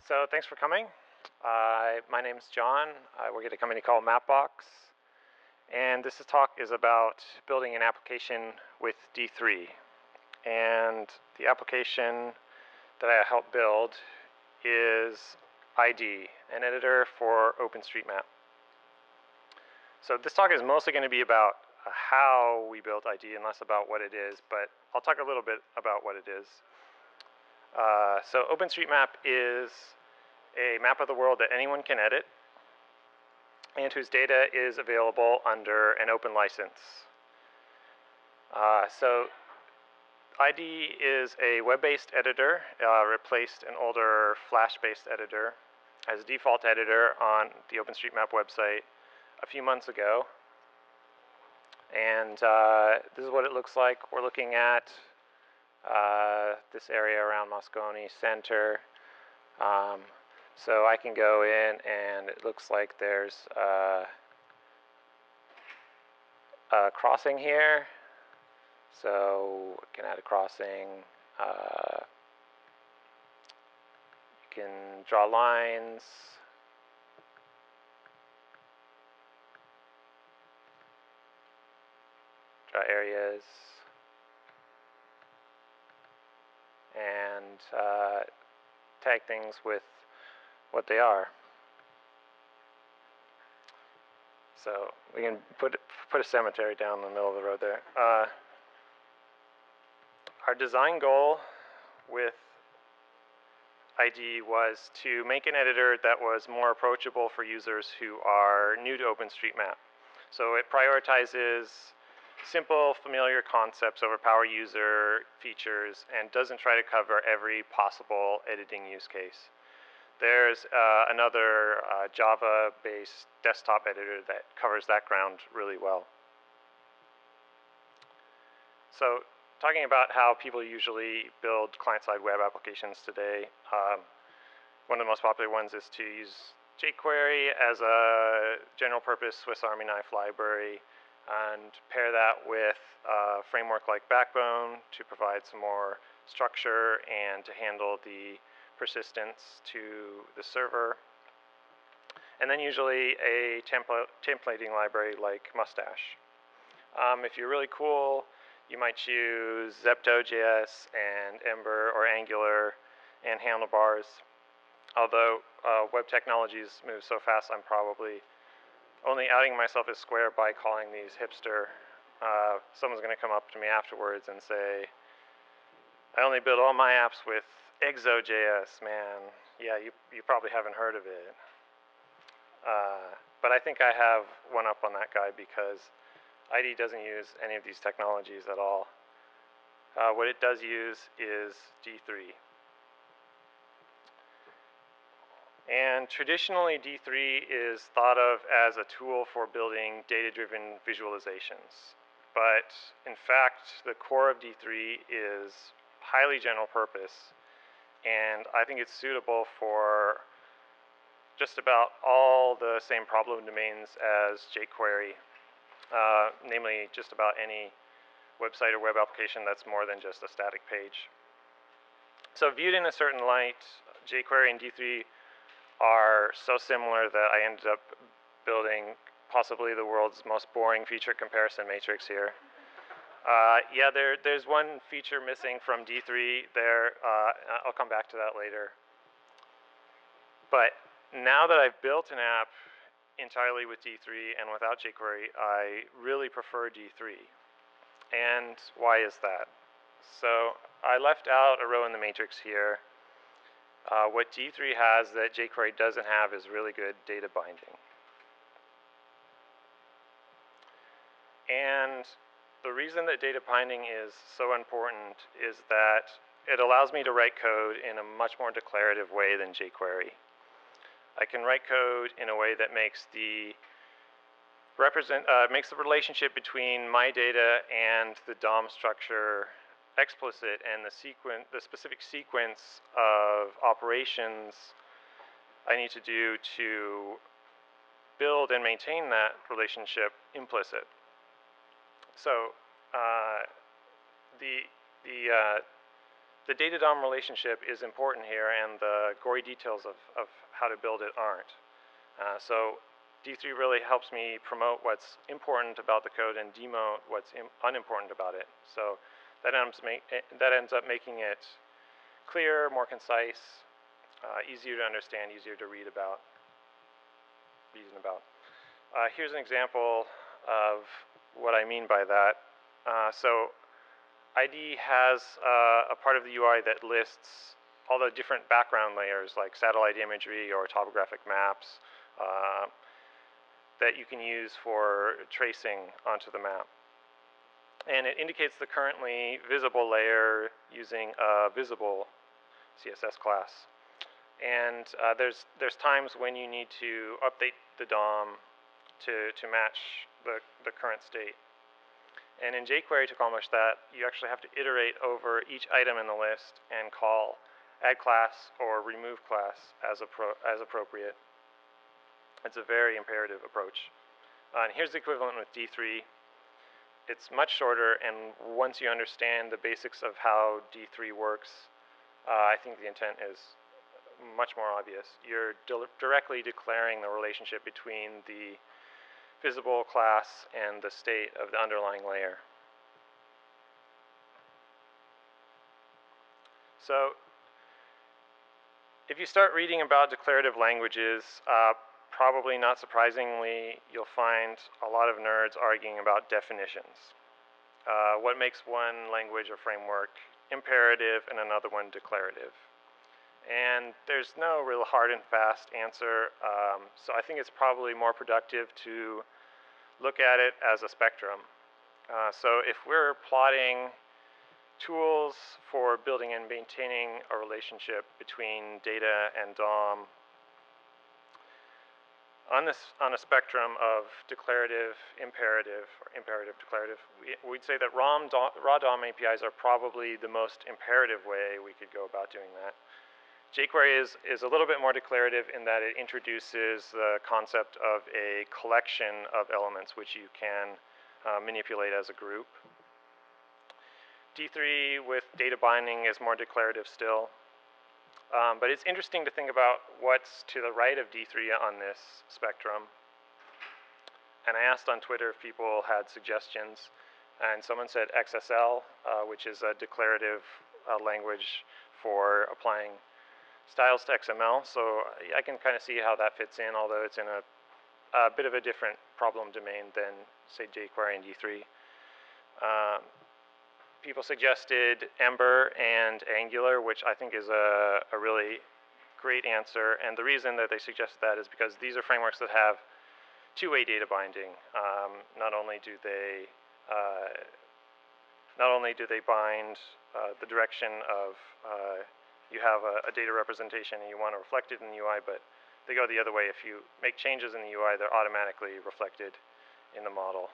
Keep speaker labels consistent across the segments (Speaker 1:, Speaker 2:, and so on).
Speaker 1: So thanks for coming. My name's John. I work at a company called Mapbox. And this talk is about building an application with D3. And the application that I helped build is ID, an editor for OpenStreetMap. So this talk is mostly going to be about how we built ID and less about what it is, but I'll talk a little bit about what it is. So OpenStreetMap is a map of the world that anyone can edit and whose data is available under an open license. So ID is a web-based editor, replaced an older Flash-based editor as a default editor on the OpenStreetMap website a few months ago. And this is what it looks like. We're looking at this area around Moscone Center. So I can go in and it looks like there's a crossing here. So we can add a crossing. You can draw lines. Draw areas. And tag things with what they are. So we can put a cemetery down in the middle of the road there. Our design goal with ID was to make an editor that was more approachable for users who are new to OpenStreetMap. So it prioritizes simple, familiar concepts over power user features and doesn't try to cover every possible editing use case. There's another Java-based desktop editor that covers that ground really well. So talking about how people usually build client-side web applications today, one of the most popular ones is to use jQuery as a general-purpose Swiss Army knife library and pair that with a framework like Backbone to provide some more structure and to handle the persistence to the server. And then usually a templating library like Moustache. If you're really cool, you might choose Zepto.js and Ember or Angular and handlebars. Although web technologies move so fast, I'm probably only outing myself as square by calling these hipster. Someone's going to come up to me afterwards and say, I only build all my apps with Exo.js, man. Yeah, you probably haven't heard of it. But I think I have one up on that guy because ID doesn't use any of these technologies at all. What it does use is D3. And traditionally, D3 is thought of as a tool for building data-driven visualizations. But in fact, the core of D3 is highly general purpose. And I think it's suitable for just about all the same problem domains as jQuery, namely just about any website or web application that's more than just a static page. So viewed in a certain light, jQuery and D3 are so similar that I ended up building possibly the world's most boring feature comparison matrix here. Yeah, there's one feature missing from D3 there. I'll come back to that later. But now that I've built an app entirely with D3 and without jQuery, I really prefer D3. And why is that? So I left out a row in the matrix here. What D3 has that jQuery doesn't have is really good data binding. And the reason that data binding is so important is that it allows me to write code in a much more declarative way than jQuery. I can write code in a way that makes the relationship between my data and the DOM structure explicit, and the specific sequence of operations I need to do to build and maintain that relationship implicit. So the the data DOM relationship is important here, and the gory details of how to build it aren't. So D3 really helps me promote what's important about the code and demote what's unimportant about it. So that ends up making it clearer, more concise, easier to understand, easier to reason about. Here's an example of what I mean by that. So ID has a part of the UI that lists all the different background layers like satellite imagery or topographic maps that you can use for tracing onto the map. And it indicates the currently visible layer using a visible CSS class. And there's times when you need to update the DOM to match the current state. And in jQuery, to accomplish that, you actually have to iterate over each item in the list and call add class or remove class as appropriate. It's a very imperative approach. And here's the equivalent with D3. It's much shorter, and once you understand the basics of how D3 works, I think the intent is much more obvious. You're directly declaring the relationship between the visible class and the state of the underlying layer. So if you start reading about declarative languages, probably not surprisingly, you'll find a lot of nerds arguing about definitions. What makes one language or framework imperative and another one declarative? And there's no real hard and fast answer, so I think it's probably more productive to look at it as a spectrum. So if we're plotting tools for building and maintaining a relationship between data and DOM, on a spectrum of declarative, imperative, or imperative, declarative, we'd say that raw DOM APIs are probably the most imperative way we could go about doing that. jQuery is a little bit more declarative in that it introduces the concept of a collection of elements which you can manipulate as a group. D3 with data binding is more declarative still. But it's interesting to think about what's to the right of D3 on this spectrum. And I asked on Twitter if people had suggestions, and someone said XSL, which is a declarative language for applying styles to XML. So I can kind of see how that fits in, although it's in a bit of a different problem domain than, say, jQuery and D3. People suggested Ember and Angular, which I think is a really great answer. And the reason that they suggested that is because these are frameworks that have two-way data binding. Not only do they bind the direction of you have a data representation and you want to reflect it in the UI, but they go the other way. If you make changes in the UI, they're automatically reflected in the model.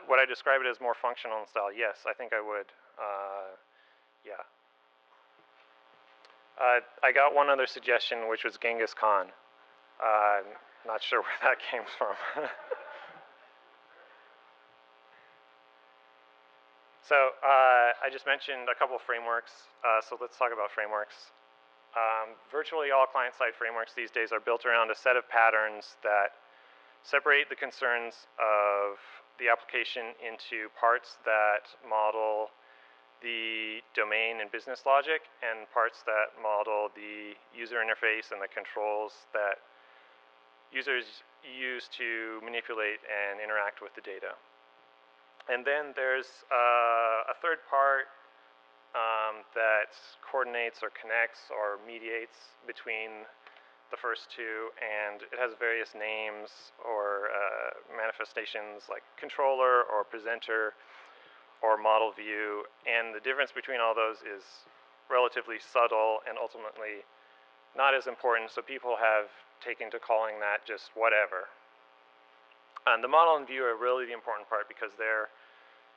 Speaker 1: Would I describe it as more functional in style? Yes, I think I would. Yeah. I got one other suggestion, which was Genghis Khan. Not sure where that came from. So I just mentioned a couple of frameworks, so let's talk about frameworks. Virtually all client-side frameworks these days are built around a set of patterns that separate the concerns of the application into parts that model the domain and business logic and parts that model the user interface and the controls that users use to manipulate and interact with the data. And then there's a third part that coordinates or connects or mediates between the first two, and it has various names or manifestations like controller or presenter or model view, and the difference between all those is relatively subtle and ultimately not as important, so people have taken to calling that just whatever. And the model and view are really the important part because they're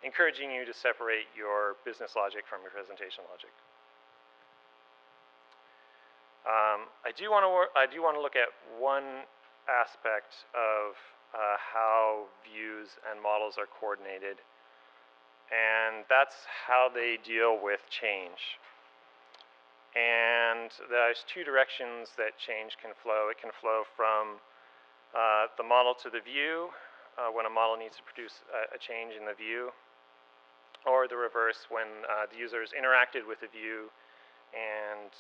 Speaker 1: encouraging you to separate your business logic from your presentation logic. I do want to look at one aspect of how views and models are coordinated, and that's how they deal with change. And there's two directions that change can flow. It can flow from the model to the view when a model needs to produce a change in the view, or the reverse when the user has interacted with the view and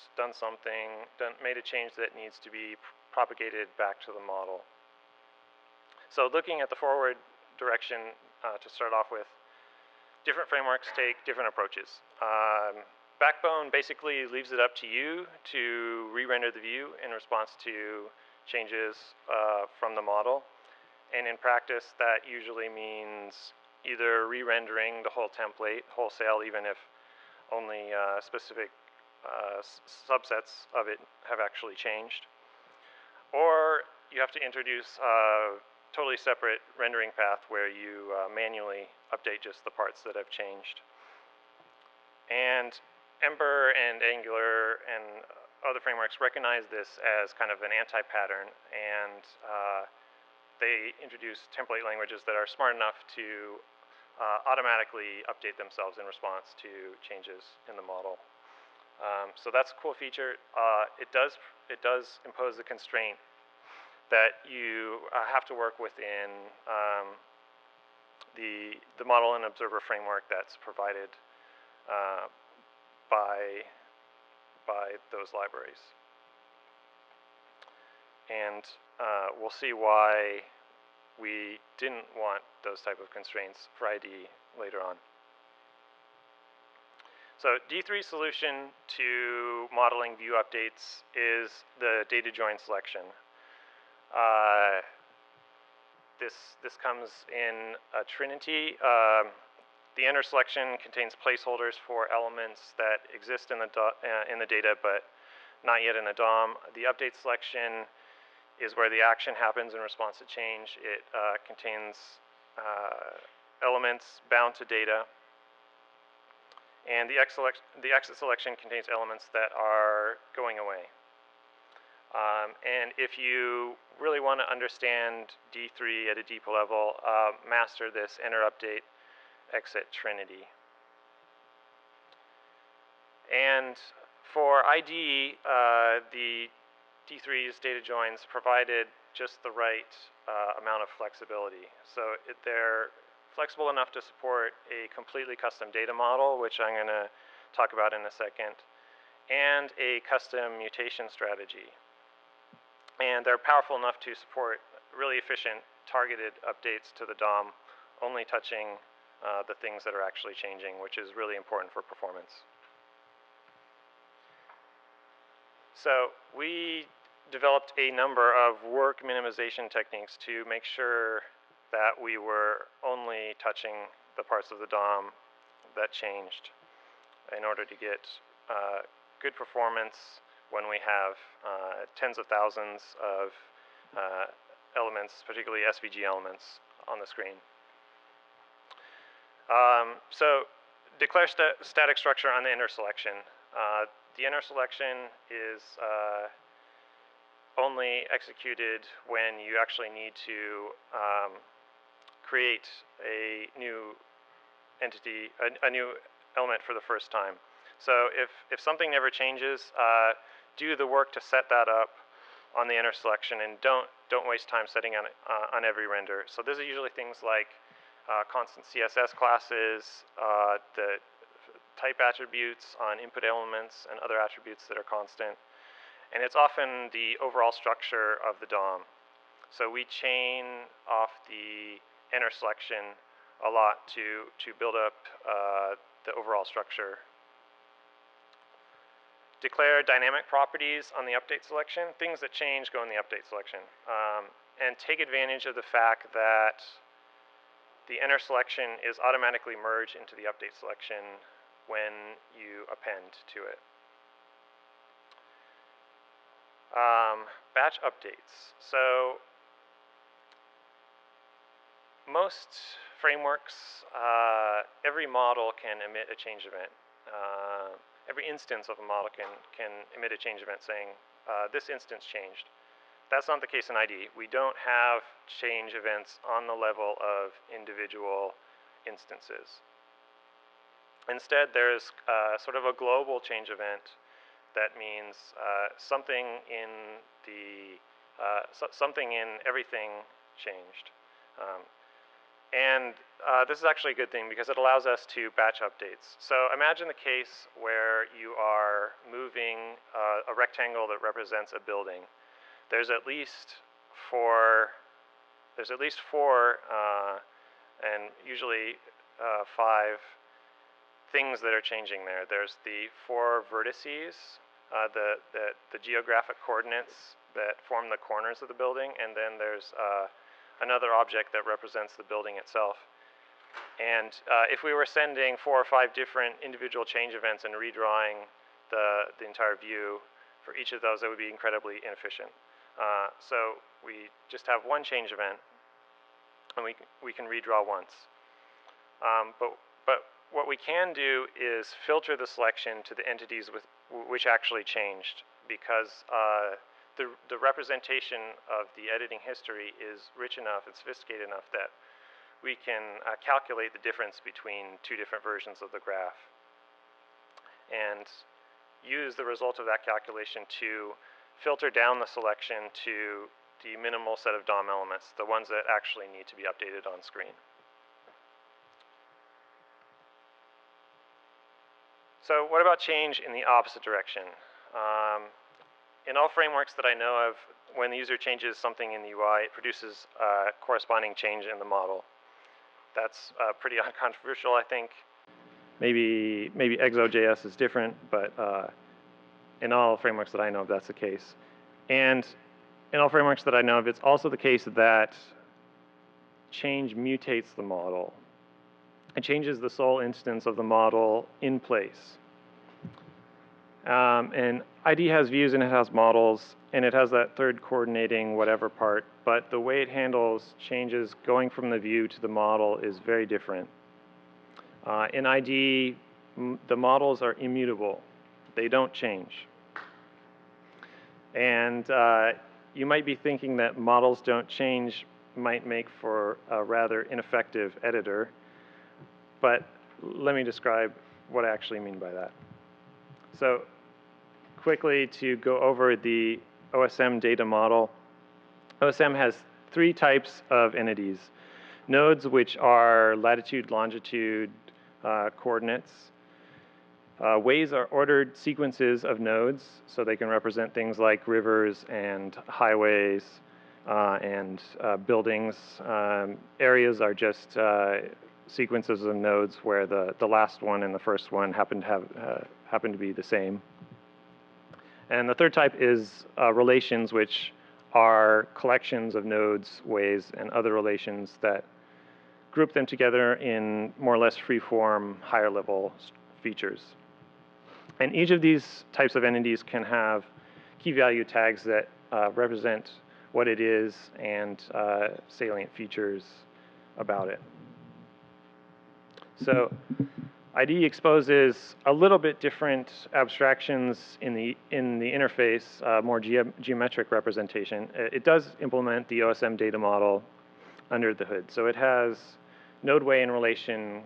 Speaker 1: made a change that needs to be propagated back to the model. So looking at the forward direction to start off with, different frameworks take different approaches. Backbone basically leaves it up to you to re-render the view in response to changes from the model. And in practice, that usually means either re-rendering the whole template wholesale, even if only specific subsets of it have actually changed. Or you have to introduce a totally separate rendering path where you manually update just the parts that have changed. And Ember and Angular and other frameworks recognize this as kind of an anti-pattern, and they introduce template languages that are smart enough to automatically update themselves in response to changes in the model. So that's a cool feature. It does impose the constraint that you have to work within the model and observer framework that's provided by those libraries. And we'll see why we didn't want those type of constraints for IDE later on. So D3's solution to modeling view updates is the data join selection. This comes in a trinity. The inner selection contains placeholders for elements that exist in the data but not yet in the DOM. The update selection is where the action happens in response to change. It contains elements bound to data. And the exit selection contains elements that are going away. And if you really want to understand D3 at a deep level, master this enter, update, exit trinity. And for IDE, the D3's data joins provided just the right amount of flexibility. So they're flexible enough to support a completely custom data model, which I'm going to talk about in a second, and a custom mutation strategy. And they're powerful enough to support really efficient targeted updates to the DOM, only touching the things that are actually changing, which is really important for performance. So we developed a number of work minimization techniques to make sure that we were only touching the parts of the DOM that changed in order to get good performance when we have tens of thousands of elements, particularly SVG elements, on the screen. So declare static structure on the inner selection. The inner selection is only executed when you actually need to create a new entity, a new element for the first time. So if something never changes, do the work to set that up on the inner selection, and don't waste time setting on every render. So these are usually things like constant CSS classes, the type attributes on input elements, and other attributes that are constant. And it's often the overall structure of the DOM. So we chain off the inner selection a lot to build up the overall structure. Declare dynamic properties on the update selection. Things that change go in the update selection. And take advantage of the fact that the inner selection is automatically merged into the update selection when you append to it. Batch updates. So most frameworks, every model can emit a change event. Every instance of a model can emit a change event saying this instance changed. That's not the case in IDE. We don't have change events on the level of individual instances. Instead, there's sort of a global change event that means something in everything changed. This is actually a good thing because it allows us to batch updates. So imagine the case where you are moving a rectangle that represents a building. There's at least four, and usually 5 things that are changing there. There's the 4 vertices, the geographic coordinates that form the corners of the building, and then there's another object that represents the building itself. And if we were sending 4 or 5 different individual change events and redrawing the entire view for each of those, it would be incredibly inefficient. So we just have one change event, and we can redraw once. But what we can do is filter the selection to the entities which actually changed, because the representation of the editing history is rich enough and sophisticated enough that we can calculate the difference between 2 different versions of the graph and use the result of that calculation to filter down the selection to the minimal set of DOM elements, the ones that actually need to be updated on screen. So what about change in the opposite direction? In all frameworks that I know of, when the user changes something in the UI, it produces a corresponding change in the model. That's pretty uncontroversial, I think. Maybe Exo.js is different, but in all frameworks that I know of, that's the case. And in all frameworks that I know of, it's also the case that change mutates the model. It changes the sole instance of the model in place. And IDE has views and it has models, and it has that third coordinating whatever part, but the way it handles changes going from the view to the model is very different. In IDE, the models are immutable. They don't change. And you might be thinking that models don't change might make for a rather ineffective editor, but let me describe what I actually mean by that. So quickly to go over the OSM data model. OSM has 3 types of entities. Nodes, which are latitude, longitude coordinates. Ways are ordered sequences of nodes, so they can represent things like rivers and highways and buildings. Areas are just sequences of nodes where the last one and the first one happen to be the same. And the third type is relations, which are collections of nodes, ways, and other relations that group them together in more or less free-form, higher-level features. And each of these types of entities can have key value tags that represent what it is and salient features about it. So IDE exposes a little bit different abstractions in the interface, more geometric representation. It does implement the OSM data model under the hood. So it has node, way, and relation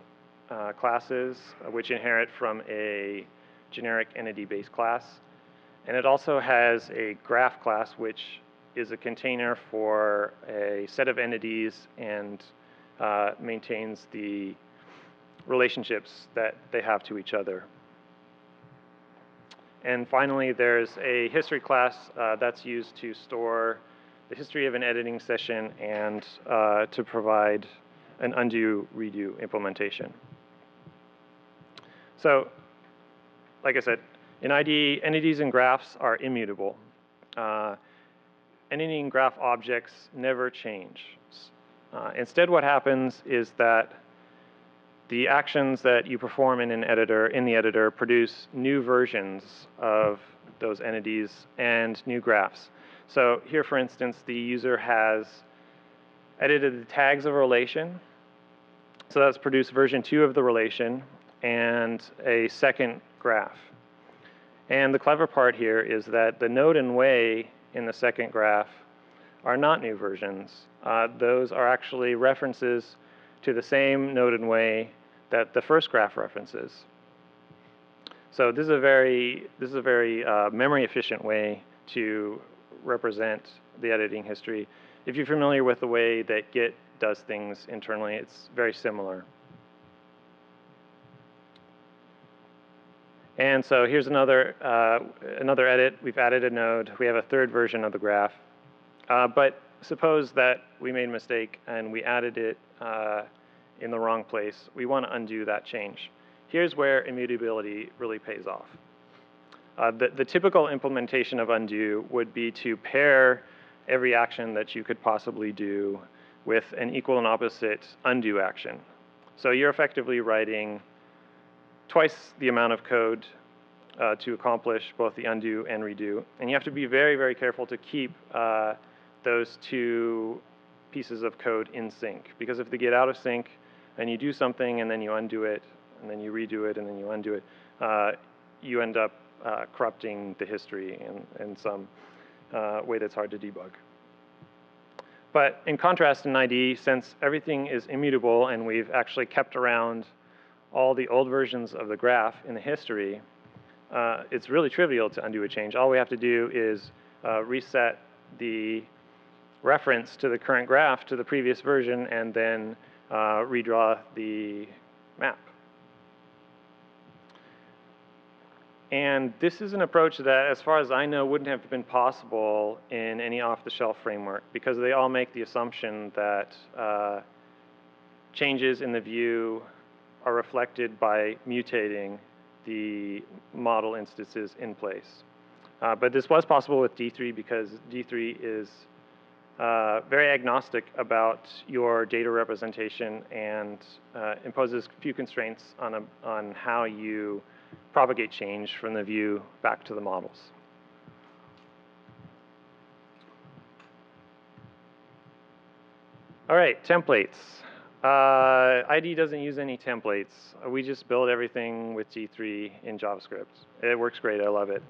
Speaker 1: classes, which inherit from a generic entity-based class. And it also has a graph class, which is a container for a set of entities and maintains the relationships that they have to each other. And finally, there's a history class that's used to store the history of an editing session and to provide an undo-redo implementation. So, like I said, in IDE, entities and graphs are immutable. Entity and graph objects never change. Instead, what happens is that the actions that you perform in the editor produce new versions of those entities and new graphs. So here, for instance, the user has edited the tags of a relation. So that's produced version 2 of the relation and a second graph. And the clever part here is that the node and way in the second graph are not new versions. Those are actually references to the same node and way that the first graph references. So this is a very memory efficient way to represent the editing history. If you're familiar with the way that Git does things internally, it's very similar. And so here's another edit. We've added a node. We have a third version of the graph. But suppose that we made a mistake and we added it in the wrong place. We want to undo that change. Here's where immutability really pays off. The typical implementation of undo would be to pair every action that you could possibly do with an equal and opposite undo action. So you're effectively writing twice the amount of code to accomplish both the undo and redo. And you have to be very, very careful to keep those two pieces of code in sync. Because if they get out of sync and you do something and then you undo it, and then you redo it, and then you undo it, you end up corrupting the history in some way that's hard to debug. But in contrast in IDE, since everything is immutable and we've actually kept around all the old versions of the graph in the history, it's really trivial to undo a change. All we have to do is reset the reference to the current graph to the previous version and then redraw the map. And this is an approach that, as far as I know, wouldn't have been possible in any off-the-shelf framework because they all make the assumption that changes in the view are reflected by mutating the model instances in place. But this was possible with D3 because D3 is very agnostic about your data representation and imposes few constraints on how you propagate change from the view back to the models. All right, templates. IDE doesn't use any templates. We just build everything with G3 in JavaScript. It works great. I love it.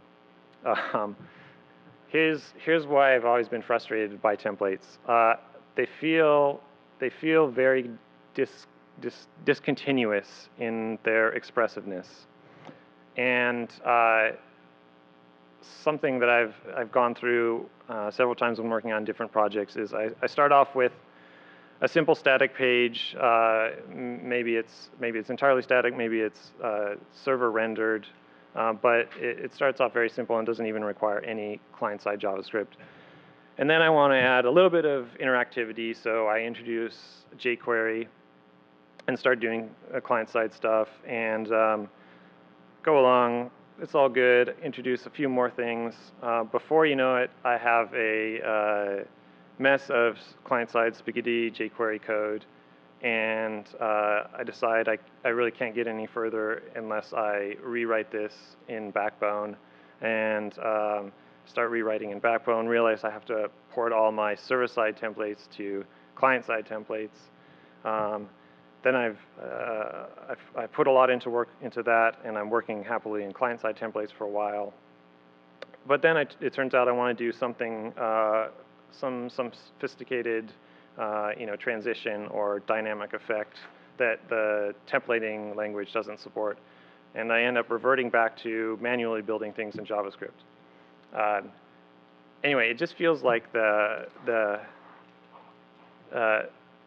Speaker 1: Here's why I've always been frustrated by templates. They feel very discontinuous in their expressiveness. And something that I've gone through several times when working on different projects is I start off with a simple static page. Maybe it's entirely static. Maybe it's server rendered. But it starts off very simple and doesn't even require any client-side JavaScript. And then I want to add a little bit of interactivity, so I introduce jQuery and start doing client-side stuff and go along. It's all good. Introduce a few more things. Before you know it, I have a mess of client-side spaghetti jQuery code, and I decide I really can't get any further unless I rewrite this in Backbone and start rewriting in Backbone. Realize I have to port all my server-side templates to client-side templates. Then I put a lot into that, and I'm working happily in client-side templates for a while. But then it turns out I want to do something, some sophisticated, transition or dynamic effect that the templating language doesn't support, and I end up reverting back to manually building things in JavaScript. Anyway, it just feels like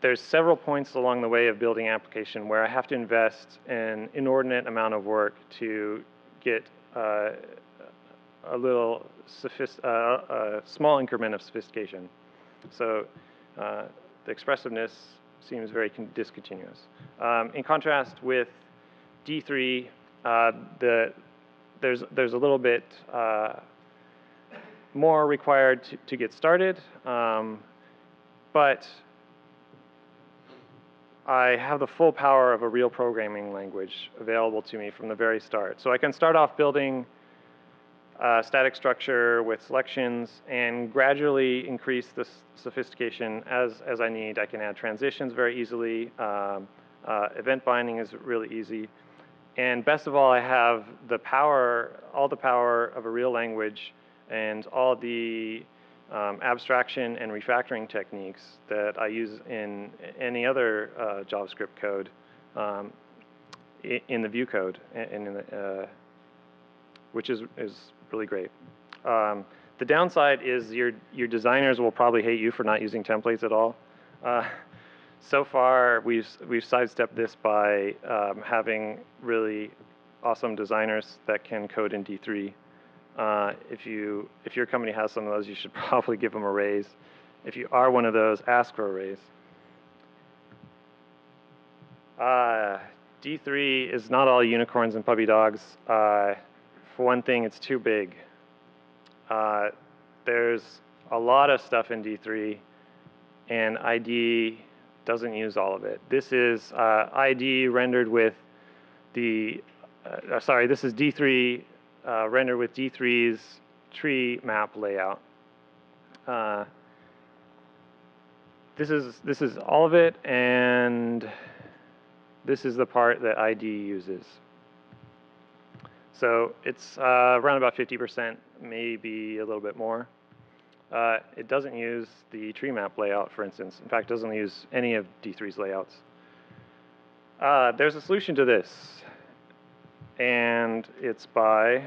Speaker 1: there's several points along the way of building application where I have to invest an inordinate amount of work to get a small increment of sophistication. So the expressiveness seems very discontinuous. In contrast with D3, there's a little bit more required to get started, but I have the full power of a real programming language available to me from the very start. So I can start off building a static structure with selections and gradually increase the sophistication as I need. I can add transitions very easily. Event binding is really easy. And best of all, I have the power, all the power of a real language and all the abstraction and refactoring techniques that I use in any other JavaScript code in the view code, which is really great. The downside is your designers will probably hate you for not using templates at all. So far, we've sidestepped this by having really awesome designers that can code in D3. If your company has some of those, you should probably give them a raise. If you are one of those, ask for a raise. D3 is not all unicorns and puppy dogs. For one thing, it's too big. There's a lot of stuff in D3, and ID doesn't use all of it. This is ID rendered with the, this is D3 rendered with D3's tree map layout. This is all of it, and this is the part that ID uses. So it's around about 50%, maybe a little bit more. It doesn't use the tree map layout, for instance. In fact, it doesn't use any of D3's layouts. There's a solution to this, and it's by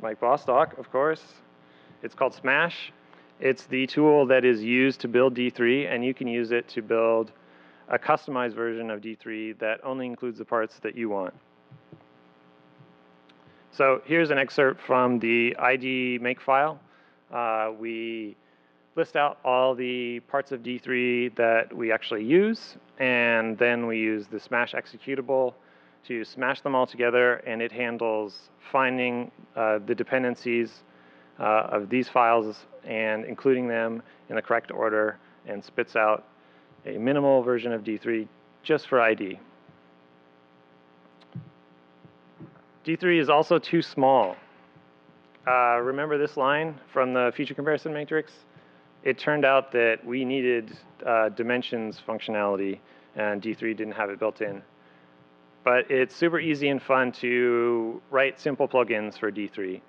Speaker 1: Mike Bostock, of course. It's called Smash. It's the tool that is used to build D3, and you can use it to build a customized version of D3 that only includes the parts that you want. So here's an excerpt from the ID makefile. We list out all the parts of D3 that we actually use, and then we use the smash executable to smash them all together, and it handles finding the dependencies of these files and including them in the correct order, and spits out a minimal version of D3 just for ID. D3 is also too small. Remember this line from the feature comparison matrix? It turned out that we needed dimensions functionality, and D3 didn't have it built in. But it's super easy and fun to write simple plugins for D3.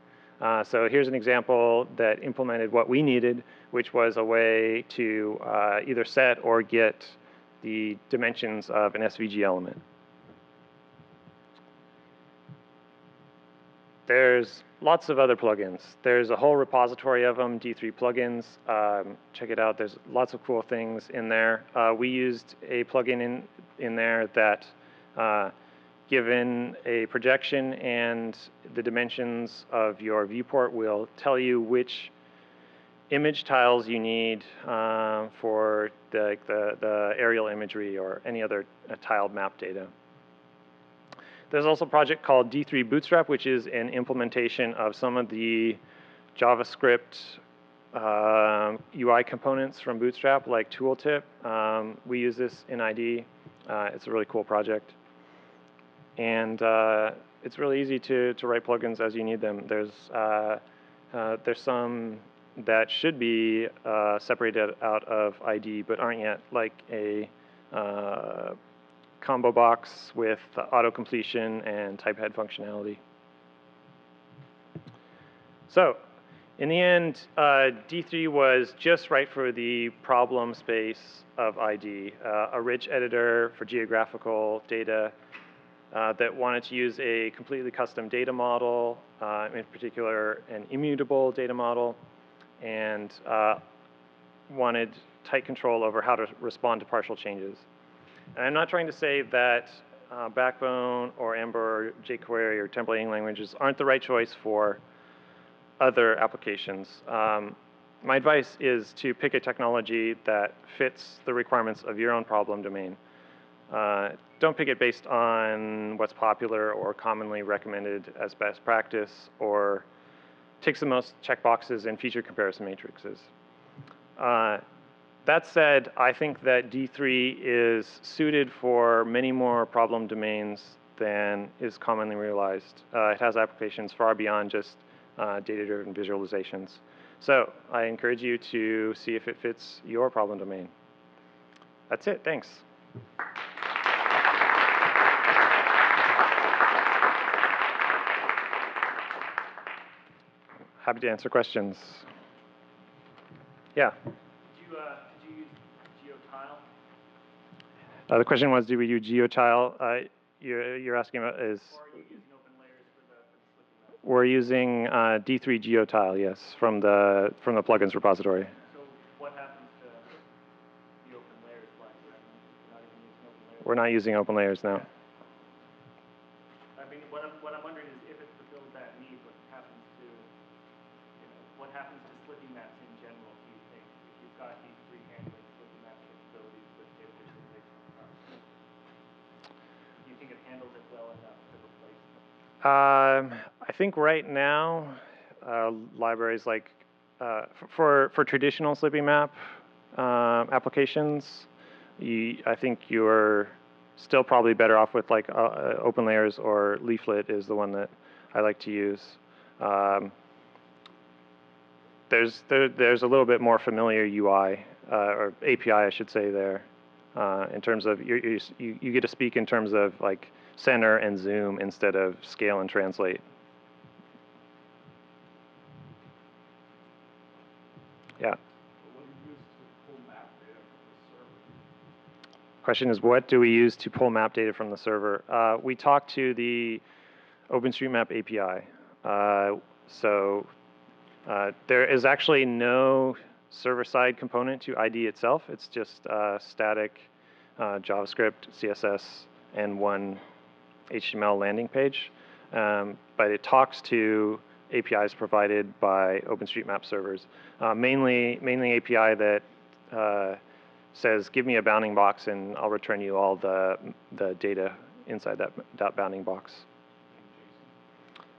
Speaker 1: So here's an example that implemented what we needed, which was a way to either set or get the dimensions of an SVG element. There's lots of other plugins. There's a whole repository of them, D3 plugins. Check it out. There's lots of cool things in there. We used a plugin in there that, given a projection and the dimensions of your viewport, will tell you which image tiles you need for the aerial imagery or any other tiled map data. There's also a project called D3 Bootstrap, which is an implementation of some of the JavaScript UI components from Bootstrap, like tooltip. We use this in ID. It's a really cool project. And it's really easy to write plugins as you need them. There's some that should be separated out of ID, but aren't yet, like a combo box with auto completion and type head functionality. So in the end, D3 was just right for the problem space of ID, a rich editor for geographical data that wanted to use a completely custom data model, in particular an immutable data model, and wanted tight control over how to respond to partial changes. And I'm not trying to say that Backbone or Ember or jQuery or templating languages aren't the right choice for other applications. My advice is to pick a technology that fits the requirements of your own problem domain. Don't pick it based on what's popular or commonly recommended as best practice or ticks the most checkboxes in feature comparison matrices. That said, I think that D3 is suited for many more problem domains than is commonly realized. It has applications far beyond just data-driven visualizations. So I encourage you to see if it fits your problem domain. That's it. Thanks. Happy to answer questions. Yeah.
Speaker 2: Could you use GeoTile?
Speaker 1: The question was, do we use GeoTile? You're asking about is.
Speaker 2: Or are you using open layers for the slipping map?
Speaker 1: We're using D3 GeoTile, yes, from the plugins repository.
Speaker 2: So what happens to the open layers flag? You're not even using open layers.
Speaker 1: We're not using open layers now.
Speaker 2: Yeah. I mean, what I'm wondering is if it fulfills that need, what happens to slipping maps in general? Do you think if you've got D3 handling slipping map capabilities with table visualization? Do you think it handles it well enough to replace them?
Speaker 1: I think right now, libraries like for traditional slipping map applications, I think you're still probably better off with like open layers, or Leaflet is the one that I like to use. There's a little bit more familiar UI or API, I should say, there in terms of you get to speak in terms of like center and zoom instead of scale and translate. Yeah.
Speaker 3: What do you use to pull map data from the server?
Speaker 1: Question is, what do we use to pull map data from the server? We talk to the OpenStreetMap API. There is actually no server-side component to ID itself. It's just static JavaScript, CSS, and one HTML landing page. But it talks to APIs provided by OpenStreetMap servers. Mainly API that says, give me a bounding box and I'll return you all the data inside that bounding box.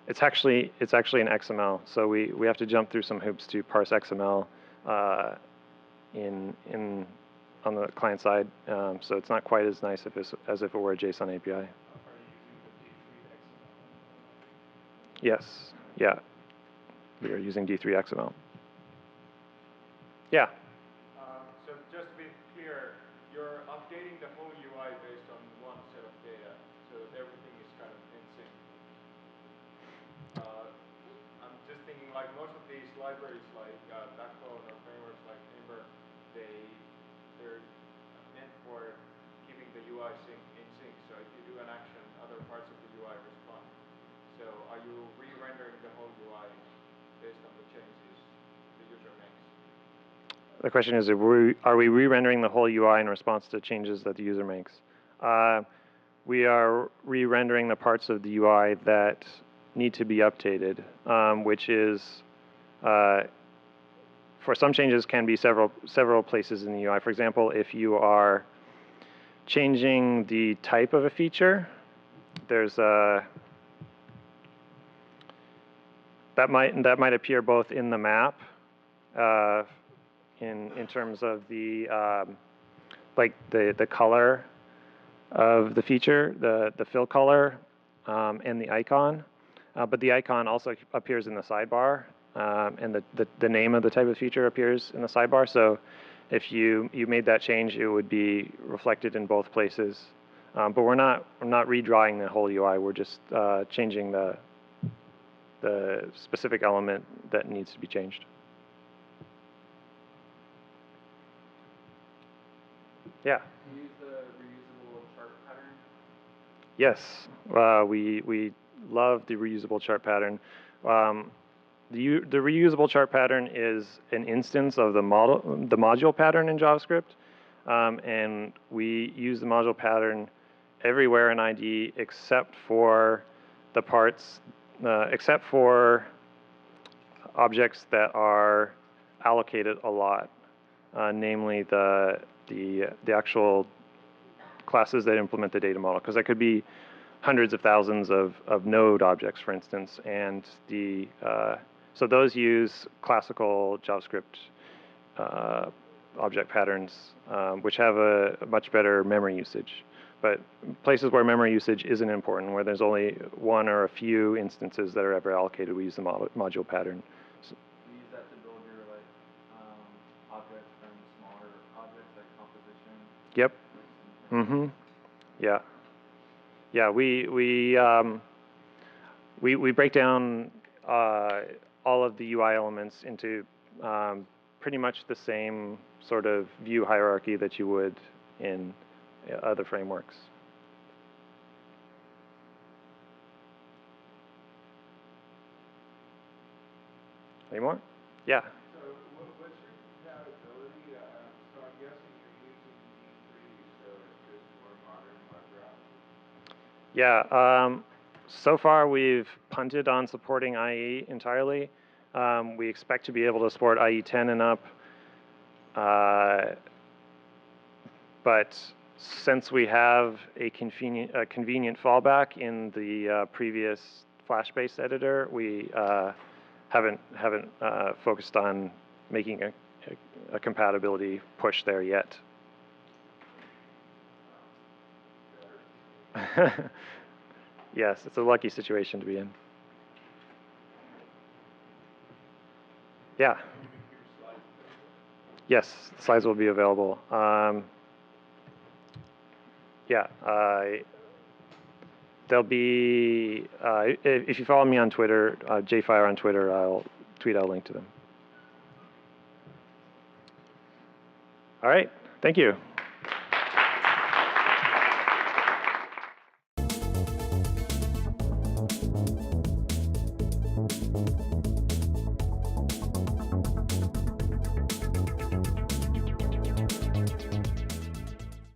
Speaker 1: It's actually an XML, so we have to jump through some hoops to parse XML on the client side. So it's not quite as nice as if it were a JSON API.
Speaker 3: Are you using the D3 XML?
Speaker 1: Yes, yeah, we are using D3 XML. Yeah.
Speaker 4: So just to be clear, you're updating the whole UI based on one set of data, so everything is kind of in sync. I'm just thinking, like most of these libraries, like Backbone or frameworks like Ember, they're meant for keeping the UI in sync. So if you do an action, other parts of the UI respond. So are you re-rendering the whole UI based on the changes the user makes?
Speaker 1: The question is, are we re-rendering the whole UI in response to changes that the user makes? We are re-rendering the parts of the UI that need to be updated, which is, for some changes, can be several places in the UI. For example, if you are changing the type of a feature, there's that might appear both in the map, in terms of the like the color of the feature, the fill color, and the icon. But the icon also appears in the sidebar, and the name of the type of feature appears in the sidebar. So if you made that change, it would be reflected in both places. But we're not redrawing the whole UI. We're just changing the specific element that needs to be changed. Yeah.
Speaker 3: Do you use the reusable chart pattern?
Speaker 1: Yes, we love the reusable chart pattern. The reusable chart pattern is an instance of the module pattern in JavaScript, and we use the module pattern everywhere in IDE except for the parts, except for objects that are allocated a lot, namely the actual classes that implement the data model, because that could be hundreds of thousands of node objects, for instance, and so those use classical JavaScript object patterns, which have a much better memory usage. But places where memory usage isn't important, where there's only one or a few instances that are ever allocated, we use the module pattern.
Speaker 3: So you use that to build your objects from smaller objects like composition?
Speaker 1: Yep. Mm-hmm. Yeah. Yeah. We break down all of the UI elements into pretty much the same sort of view hierarchy that you would in other frameworks. Any more? Yeah.
Speaker 4: So what's your compatibility? So I'm guessing you're using V3, so it's just more modern web browser.
Speaker 1: Yeah. So far, we've punted on supporting IE entirely. We expect to be able to support IE 10 and up. But since we have a convenient fallback in the previous Flash-based editor, we haven't focused on making a compatibility push there yet. Yes, it's a lucky situation to be in. Yeah. Yes, the slides will be available. Yeah, there'll be, if you follow me on Twitter, jfire on Twitter, I'll tweet out a link to them. All right, thank you.